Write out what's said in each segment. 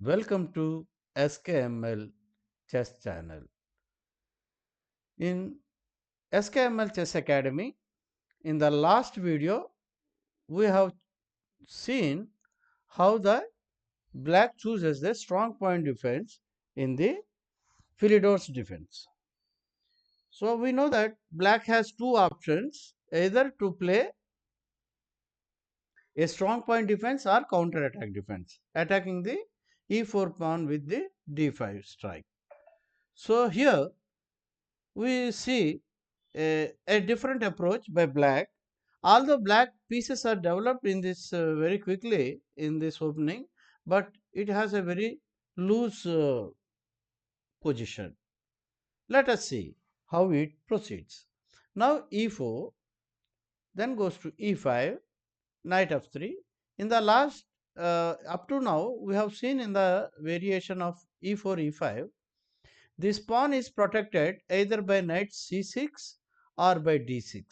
Welcome to SKML Chess Channel. In SKML Chess Academy, in the last video, we have seen how the black chooses the strong point defense in the Philidor's defense. So we know that black has two options, either to play a strong point defense or counter attack defense, attacking the e4 pawn with the d5 strike. So here we see a different approach by black. Although black pieces are developed in this very quickly in this opening, but it has a very loose position. Let us see how it proceeds. Now e4, then goes to e5, knight f3. In the last up to now, we have seen in the variation of e4 e5, this pawn is protected either by knight c6 or by d6.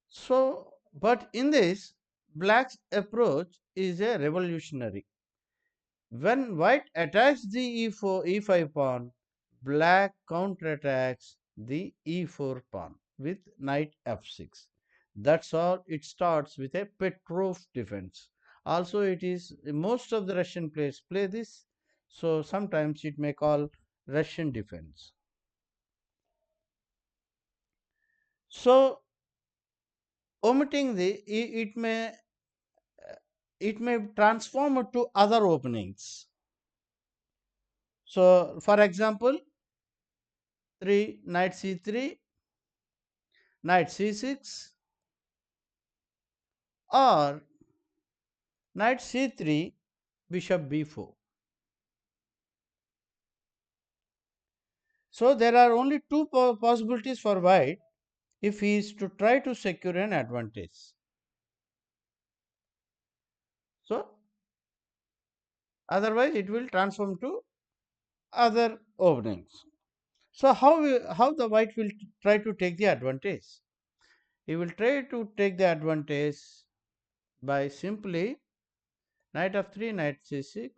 So, but in this, black's approach is a revolutionary. When white attacks the e4 e5 pawn, black counterattacks the e4 pawn with knight f6. That's all. It starts with a Petroff defense. Also, it is most of the Russian players play this, so sometimes it may call Russian defense. So, omitting it may transform to other openings. So, for example, 3 knight c3, knight c6, or knight c3, bishop b4. So, there are only two possibilities for white if he is to try to secure an advantage. So, otherwise it will transform to other openings. So, how the white will try to take the advantage? He will try to take the advantage by simply knight f3, knight c6,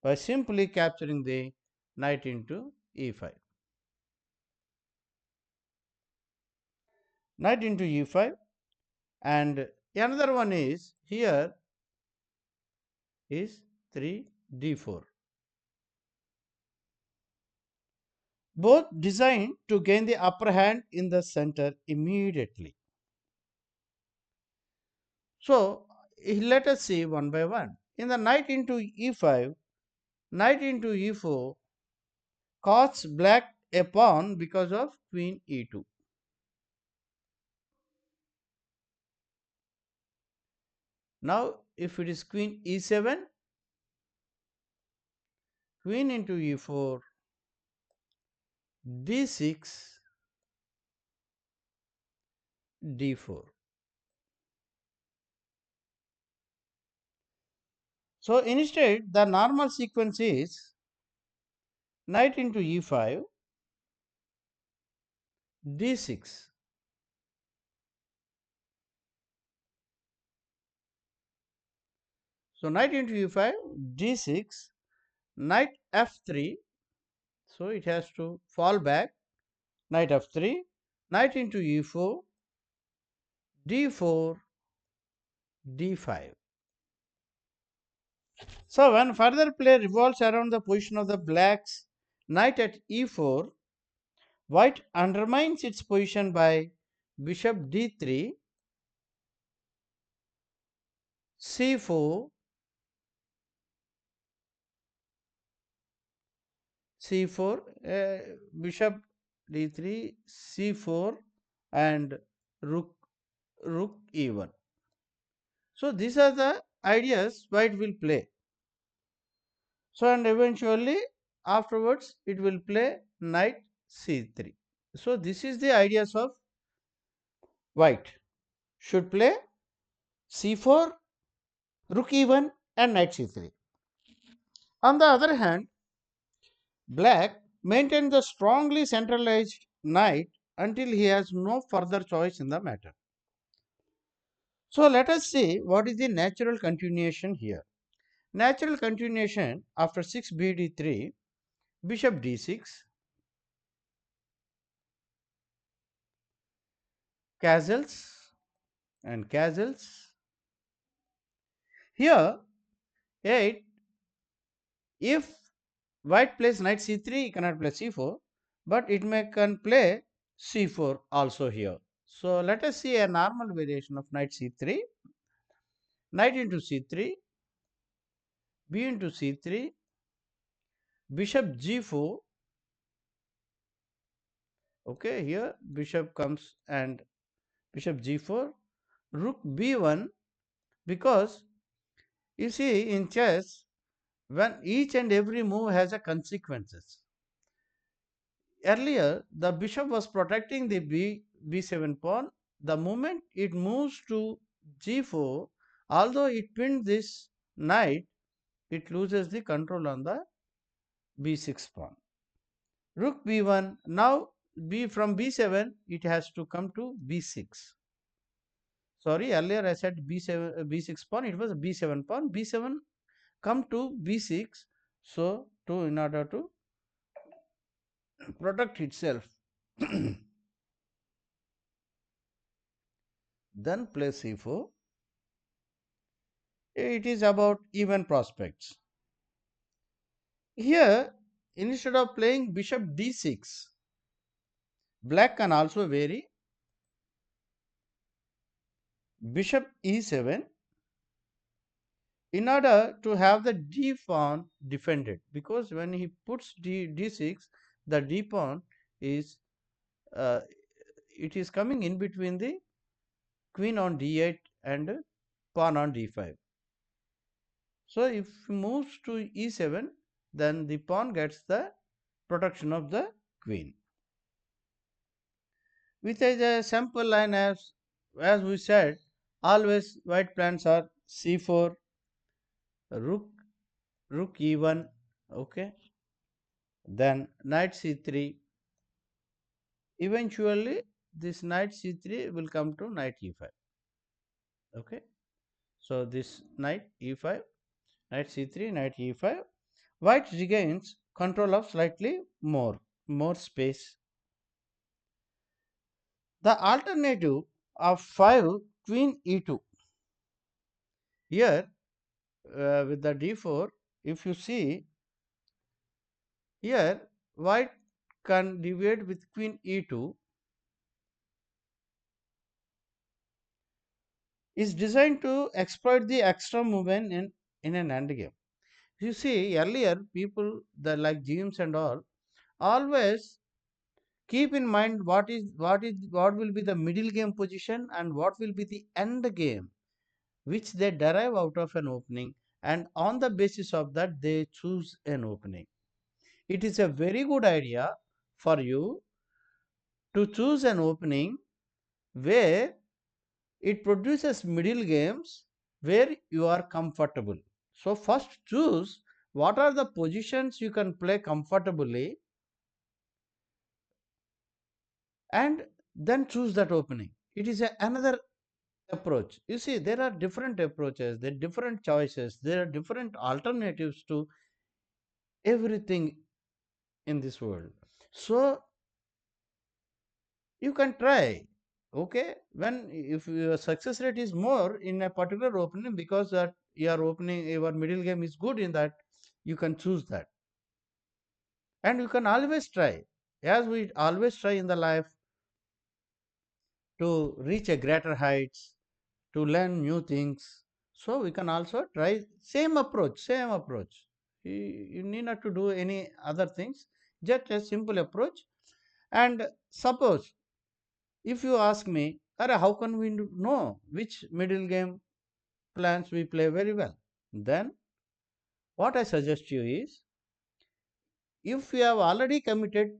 by simply capturing the knight into e5. Knight into e5, and another one is here is 3 d4. Both designed to gain the upper hand in the center immediately. So, let us see one by one. In the knight into e5, knight into e4 costs black a pawn because of queen e2. Now, if it is queen e7, queen into e4, d6, d4. So, instead the normal sequence is knight into e5, d6. So, knight into e5, d6, knight f3. So, it has to fall back, knight f3, knight into e4, d4, d5. So, when further play revolves around the position of the black's knight at e4, white undermines its position by bishop d3, c4, c4, bishop d3, c4, and rook e1. So, these are the ideas white will play. So, and eventually afterwards it will play knight c3. So, this is the ideas of white. Should play c4, rook e1 and knight c3. On the other hand, black maintains the strongly centralized knight until he has no further choice in the matter. So let us see what is the natural continuation here. Natural continuation after 6 bd3, bishop d6, castles and castles. Here 8, if white plays knight c3, he cannot play c4, but it may can play c4 also here. So let us see a normal variation of knight c3, knight into c3, b into c3, bishop g4. Okay, here bishop comes and bishop g4, rook b1, because you see in chess when each and every move has a consequences. Earlier the bishop was protecting the b7 pawn. The moment it moves to g4, although it pinned this knight, it loses the control on the b6 pawn. Rook b1, now b from b7 it has to come to b6. Sorry, earlier I said b7 b6 pawn, it was a b7 pawn. b7 come to b6, so to in order to protect itself. Then play c4. It is about even prospects. Here, instead of playing bishop d6, black can also vary bishop e7 in order to have the d pawn defended, because when he puts d6, the d pawn is uh, it is coming in between the queen on d8 and pawn on d5. So if he moves to e7, then the pawn gets the protection of the queen. With a simple line, as we said, always white plans are c4, rook e1, okay, then knight c3. Eventually this knight c3 will come to knight e5, okay. So this knight e5, knight c3, knight e5, white regains control of slightly more space. The alternative of 5 queen e2, here with the d4, if you see here, white can deviate with queen e2, is designed to exploit the extra movement in an endgame. You see, earlier people the like James and all always keep in mind what will be the middle game position and what will be the end game, which they derive out of an opening, and on the basis of that they choose an opening. It is a very good idea for you to choose an opening where it produces middle games where you are comfortable. So first choose what are the positions you can play comfortably, and then choose that opening. It is another approach. You see, there are different approaches, there are different choices, there are different alternatives to everything in this world. So you can try, okay, when if your success rate is more in a particular opening because that your middle game is good in that, you can choose that. And you can always try, as we always try in the life, to reach a greater heights, to learn new things. So we can also try same approach. You need not to do any other things, just a simple approach. And suppose if you ask me, Ara, how can we know which middle game plans we play very well? Then what I suggest you is, if you have already committed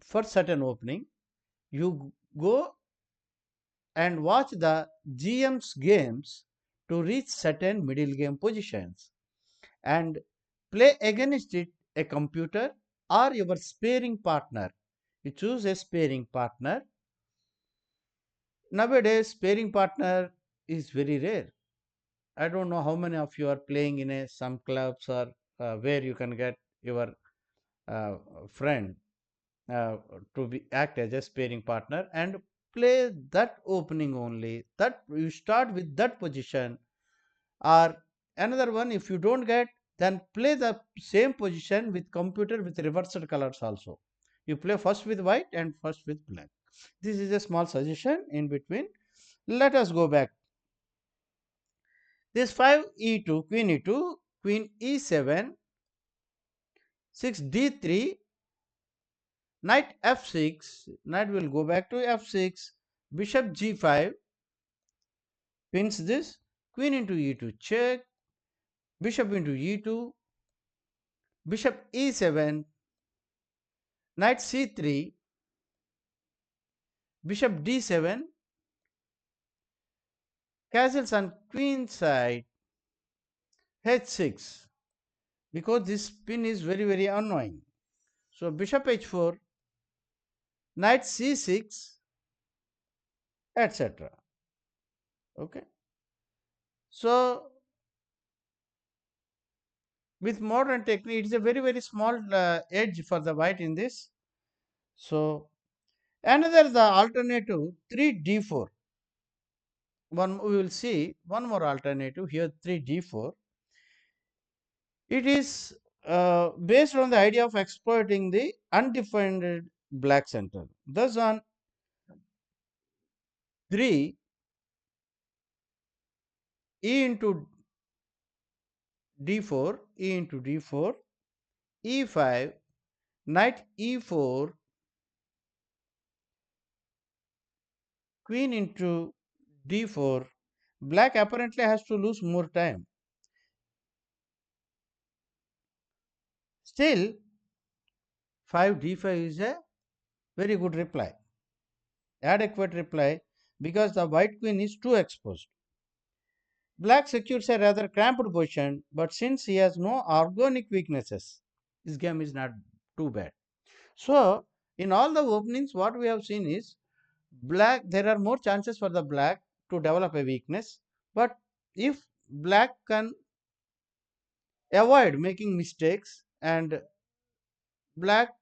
for certain opening, you go and watch the GM's games to reach certain middle game positions and play against it a computer or your sparing partner. You choose a sparing partner. Nowadays, sparing partner is very rare. I don't know how many of you are playing in some clubs or where you can get your uh, friend uh, to be act as a sparring partner and play that opening only. That you start with that position, or another one if you don't get, then play the same position with computer with reversed colors also. You play first with white and first with black. This is a small suggestion in between. Let us go back. This 5 e2, queen e2, queen e7, 6 d3, knight f6, knight will go back to f6, bishop g5, pins this, queen into e2 check, bishop into e2, bishop e7, knight c3, bishop d7, castles on queen side, h6, because this pin is very annoying. So bishop h4, knight c6, etc. Okay. So with modern technique, it's a very small edge for the white in this. So another the alternative 3d4. One we will see one more alternative here 3d4. It is based on the idea of exploiting the undefined black center. Thus on 3 e into d4, e into d4, e5, knight e4, queen into d4. Black apparently has to lose more time. Still, 5d5 is a very good reply, adequate reply, because the white queen is too exposed. Black secures a rather cramped position, but since he has no organic weaknesses, his game is not too bad. So, in all the openings, what we have seen is black, there are more chances for the black to develop a weakness, but if black can avoid making mistakes and black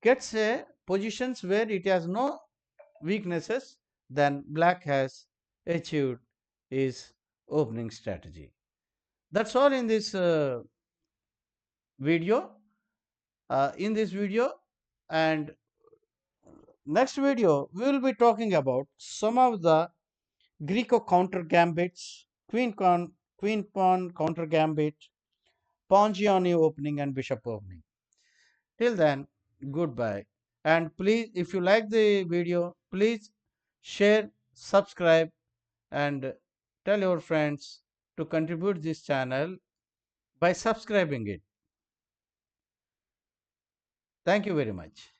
gets a positions where it has no weaknesses, then black has achieved his opening strategy. That's all in this video. And next video we will be talking about some of the Greco counter gambits, queen pawn counter gambit, Pongiani opening and bishop opening. Till then, goodbye. And please, if you like the video, please share, subscribe, and tell your friends to contribute this channel by subscribing it. Thank you very much.